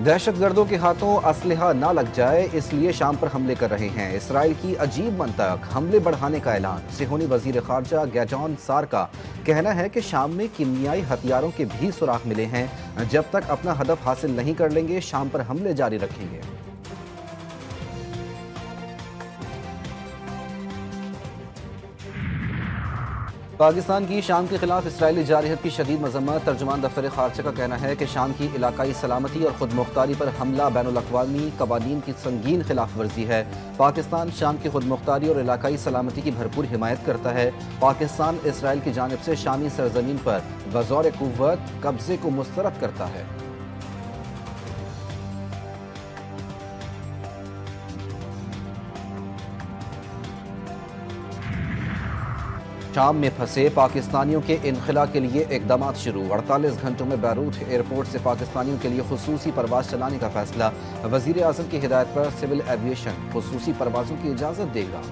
دہشت گردوں کے ہاتھوں اسلحہ نہ لگ جائے اس لیے شام پر حملے کر رہے ہیں۔ اسرائیل کی عجیب منطق، حملے بڑھانے کا اعلان۔ صہیونی وزیر خارجہ گیڈون سار کا کہنا ہے کہ شام میں کیمیائی ہتھیاروں کے بھی سراغ ملے ہیں، جب تک اپنا ہدف حاصل نہیں کر لیں گے شام پر حملے جاری رکھیں گے۔ پاکستان کی شام کے خلاف اسرائیلی جارحیت کی شدید مذمت۔ ترجمان دفتر خارجہ کا کہنا ہے کہ شام کی علاقائی سلامتی اور خود مختاری پر حملہ بین الاقوامی قوانین کی سنگین خلاف ورزی ہے۔ پاکستان شام کی خود مختاری اور علاقائی سلامتی کی بھرپور حمایت کرتا ہے۔ پاکستان اسرائیل کی جانب سے شامی سرزمین پر بزور قوت قبضے کو مسترد کرتا ہے۔ شام میں پھنسے پاکستانیوں کے انخلاء کے لیے اقدامات شروع۔ 48 گھنٹوں میں بیروت ایئرپورٹ سے پاکستانیوں کے لیے خصوصی پرواز چلانے کا فیصلہ۔ وزیر اعظم کی ہدایت پر سول ایویشن خصوصی پروازوں کی اجازت دے گا۔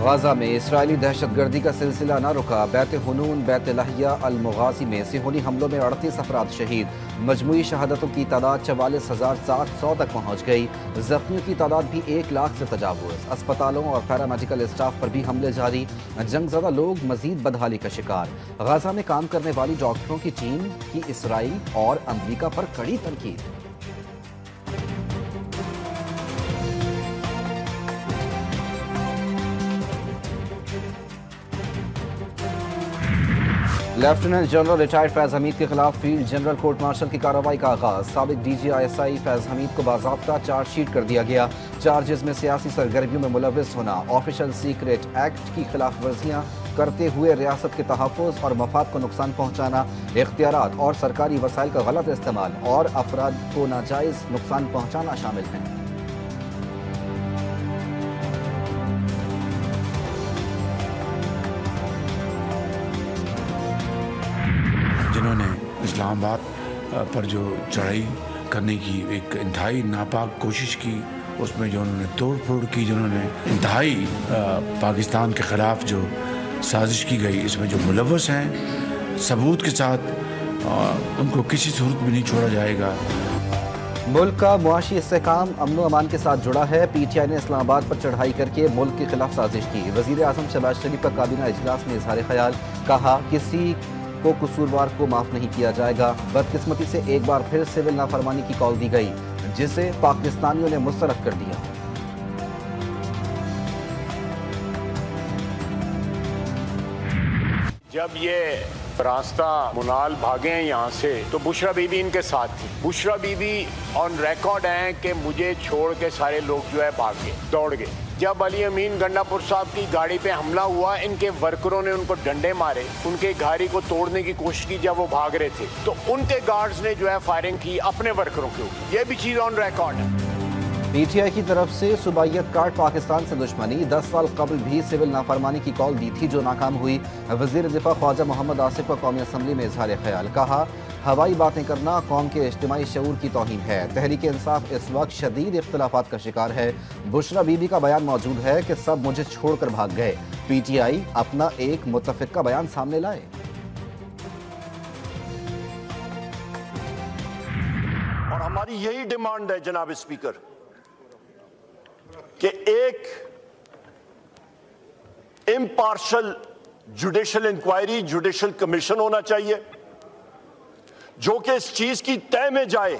غزہ میں اسرائیلی دہشت گردی کا سلسلہ نہ رکا۔ بیت حنون، بیت لحیہ، المغازی میں صہیونی حملوں میں 38 افراد شہید۔ مجموعی شہادتوں کی تعداد 44,700 تک پہنچ گئی۔ زخمیوں کی تعداد بھی 1 لاکھ سے تجاوز۔ اسپتالوں اور پیرامیڈیکل اسٹاف پر بھی حملے جاری۔ جنگ زدہ لوگ مزید بدحالی کا شکار۔ غزہ میں کام کرنے والی ڈاکٹروں کی ٹیم کی اسرائیل اور امریکہ پر کڑی تنقید۔ لیفٹیننٹ جنرل ریٹائرڈ فیض حمید کے خلاف فیلڈ جنرل کورٹ مارشل کی کارروائی کا آغاز۔ سابق ڈی جی ISI فیض حمید کو باضابطہ چارج شیٹ کر دیا گیا۔ چارجز میں سیاسی سرگرمیوں میں ملوث ہونا، آفیشل سیکریٹ ایکٹ کی خلاف ورزیاں کرتے ہوئے ریاست کے تحفظ اور مفاد کو نقصان پہنچانا، اختیارات اور سرکاری وسائل کا غلط استعمال اور افراد کو ناجائز نقصان پہنچانا شامل ہیں۔ جنہوں نے اسلام آباد پر جو چڑھائی کرنے کی ایک انتہائی ناپاک کوشش کی، اس میں جو انہوں نے توڑ پھوڑ کی، جنہوں نے انتہائی پاکستان کے خلاف جو سازش کی گئی، اس میں جو ملوث ہیں ثبوت کے ساتھ، ان کو کسی صورت میں نہیں چھوڑا جائے گا۔ ملک کا معاشی استحکام امن و امان کے ساتھ جڑا ہے۔ PTI نے اسلام آباد پر چڑھائی کر کے ملک کے خلاف سازش کی۔ وزیر اعظم شہباز شریف کا کابینہ اجلاس میں اظہار خیال، کہا کسی کو قصوروار کو معاف نہیں کیا جائے گا۔ بدقسمتی سے ایک بار پھر سول نافرمانی کی کال دی گئی، جسے پاکستانیوں نے مسترد کر دیا۔ جب یہ راستہ منال بھاگے ہیں یہاں سے تو بشرا بی بی ان کے ساتھ تھی۔ بشرا بی بی آن ریکارڈ ہیں کہ مجھے چھوڑ کے سارے لوگ جو ہے بھاگ گئے، دوڑ گئے۔ جب علی امین گنڈا پور صاحب کی گاڑی پہ حملہ ہوا، ان کے ورکروں نے ان کو ڈنڈے مارے، ان کے گاڑی کو توڑنے کی کوشش کی جب وہ بھاگ رہے تھے، تو ان کے گارڈز نے جو ہے فائرنگ کی اپنے ورکروں کے اوپر۔ یہ بھی چیز آن ریکارڈ ہے۔ PTI کی طرف سے صوبائیت کارڈ پاکستان سے دشمنی، 10 سال قبل بھی سول نافرمانی کی کال دی تھی جو ناکام ہوئی۔ وزیر دفاع خواجہ محمد آصف کا قومی اسمبلی میں اظہار خیال، کہا ہوائی باتیں کرنا قوم کے اجتماعی شعور کی توہین ہے۔ تحریک انصاف اس وقت شدید اختلافات کا شکار ہے۔ بشرا بی بی کا بیان موجود ہے کہ سب مجھے چھوڑ کر بھاگ گئے۔ PTI اپنا ایک متفقہ بیان سامنے لائے۔ اور ہماری یہی ڈیمانڈ ہے جناب اسپیکر کہ ایک impartial judicial inquiry, judicial commission ہونا چاہیے جو کہ اس چیز کی طے میں جائے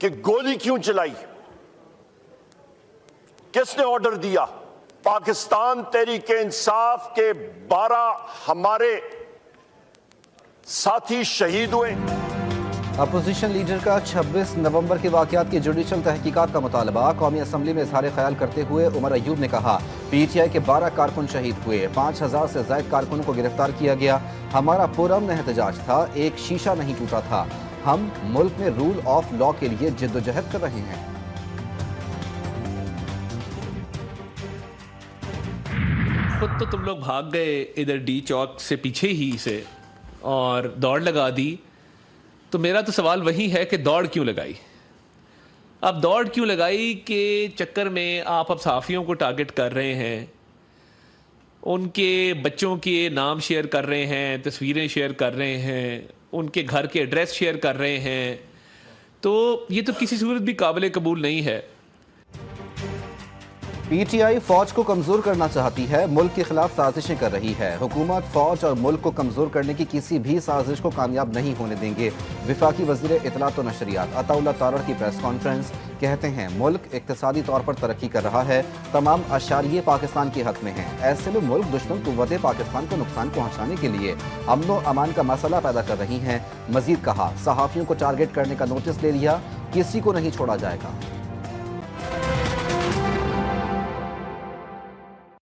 کہ گولی کیوں چلائی، کس نے آرڈر دیا۔ پاکستان تحریک انصاف کے 12 ہمارے ساتھی شہید ہوئے۔ اپوزیشن لیڈر کا 26 نومبر کے واقعات کی جوڈیشل تحقیقات کا مطالبہ۔ قومی اسمبلی میں اظہار خیال کرتے ہوئے عمر ایوب نے کہا PTI کے 12 کارکن شہید ہوئے، 5000 سے زائد کارکنوں کو گرفتار کیا گیا۔ ہمارا پرامن احتجاج تھا، ایک شیشہ نہیں ٹوٹا تھا۔ ہم ملک میں رول آف لا کے لیے جدوجہد کر رہے ہیں۔ خود تو تم لوگ بھاگ گئے ادھر ڈی چوک سے پیچھے ہی سے اور دوڑ لگا دی، تو میرا تو سوال وہی ہے کہ دوڑ کیوں لگائی؟ اب دوڑ کیوں لگائی کہ چکر میں آپ اب صحافیوں کو ٹارگٹ کر رہے ہیں؟ ان کے بچوں کے نام شیئر کر رہے ہیں, تصویریں شیئر کر رہے ہیں, ان کے گھر کے ایڈریس شیئر کر رہے ہیں, تو یہ تو کسی صورت بھی قابل قبول نہیں ہے. پی ٹی آئی فوج کو کمزور کرنا چاہتی ہے, ملک کے خلاف سازشیں کر رہی ہے. حکومت فوج اور ملک کو کمزور کرنے کی کسی بھی سازش کو کامیاب نہیں ہونے دیں گے. وفاقی وزیر اطلاعات و نشریات عطا اللہ تارڑ کی پریس کانفرنس. کہتے ہیں ملک اقتصادی طور پر ترقی کر رہا ہے, تمام اشاریے پاکستان کے حق میں ہیں. ایسے میں ملک دشمن قوتیں پاکستان کو نقصان پہنچانے کے لیے امن و امان کا مسئلہ پیدا کر رہی ہیں. مزید کہا, صحافیوں کو ٹارگٹ کرنے کا نوٹس لے لیا, کسی کو نہیں چھوڑا جائے گا.